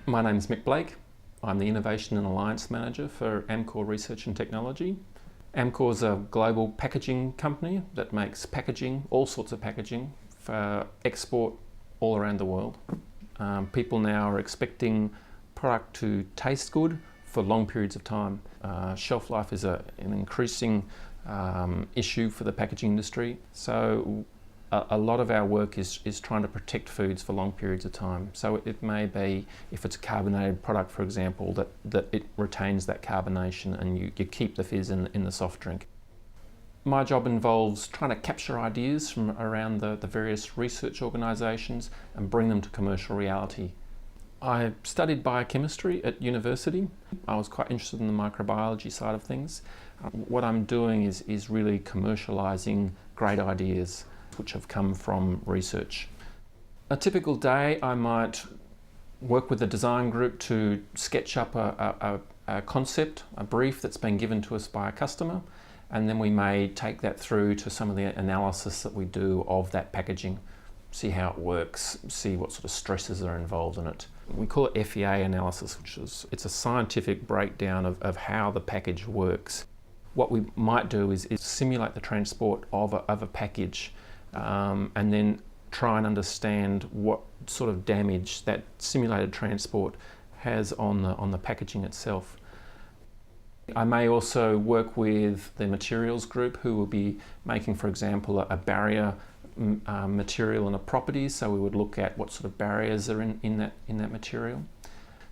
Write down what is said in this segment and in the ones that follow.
My name's Mick Blake. I'm the Innovation and Alliance Manager for Amcor Research and Technology. Amcor is a global packaging company that makes packaging, all sorts of packaging, for export all around the world. People now are expecting product to taste good for long periods of time. Shelf life is an increasing issue for the packaging industry. So a lot of our work is trying to protect foods for long periods of time. So it may be, if it's a carbonated product, for example, that it retains that carbonation and you keep the fizz in the soft drink. My job involves trying to capture ideas from around the various research organisations and bring them to commercial reality. I studied biochemistry at university. I was quite interested in the microbiology side of things. What I'm doing is really commercialising great ideas which have come from research. A typical day, I might work with the design group to sketch up a concept, a brief that's been given to us by a customer, and then we may take that through to some of the analysis that we do of that packaging, see how it works, see what sort of stresses are involved in it. We call it FEA analysis, it's a scientific breakdown of how the package works. What we might do is simulate the transport of a package and then try and understand what sort of damage that simulated transport has on the packaging itself. I may also work with the materials group who will be making, for example, a barrier material and the properties. So we would look at what sort of barriers are in that material.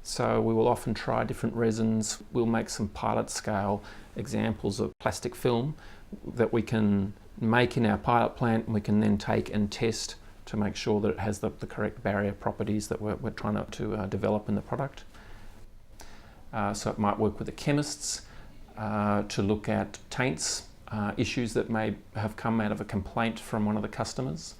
So we will often try different resins. We'll make some pilot scale examples of plastic film that we can make in our pilot plant, and we can then take and test to make sure that it has the correct barrier properties that we're trying to develop in the product. So it might work with the chemists to look at taints, issues that may have come out of a complaint from one of the customers.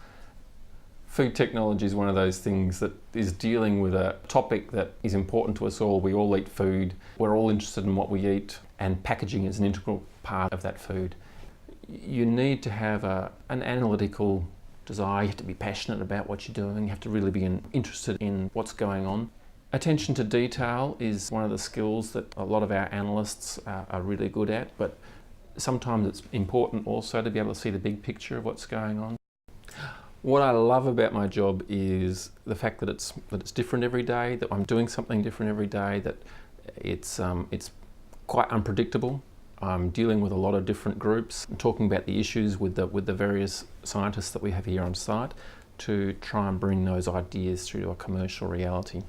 Food technology is one of those things that is dealing with a topic that is important to us all. We all eat food, we're all interested in what we eat, and packaging is an integral part of that food. You need to have an analytical desire, you have to be passionate about what you're doing, you have to really be interested in what's going on. Attention to detail is one of the skills that a lot of our analysts are really good at, but sometimes it's important also to be able to see the big picture of what's going on. What I love about my job is the fact that it's different every day, that I'm doing something different every day, that it's quite unpredictable. I'm dealing with a lot of different groups and talking about the issues with the various scientists that we have here on site to try and bring those ideas through to a commercial reality.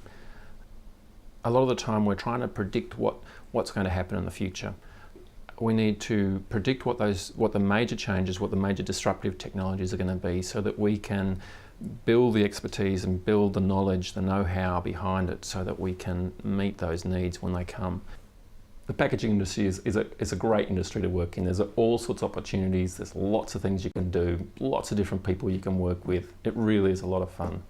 A lot of the time we're trying to predict what's going to happen in the future. We need to predict what the major changes, what the major disruptive technologies are going to be, so that we can build the expertise and build the knowledge, the know-how behind it, so that we can meet those needs when they come. The packaging industry is a great industry to work in. There's all sorts of opportunities, there's lots of things you can do, lots of different people you can work with. It really is a lot of fun.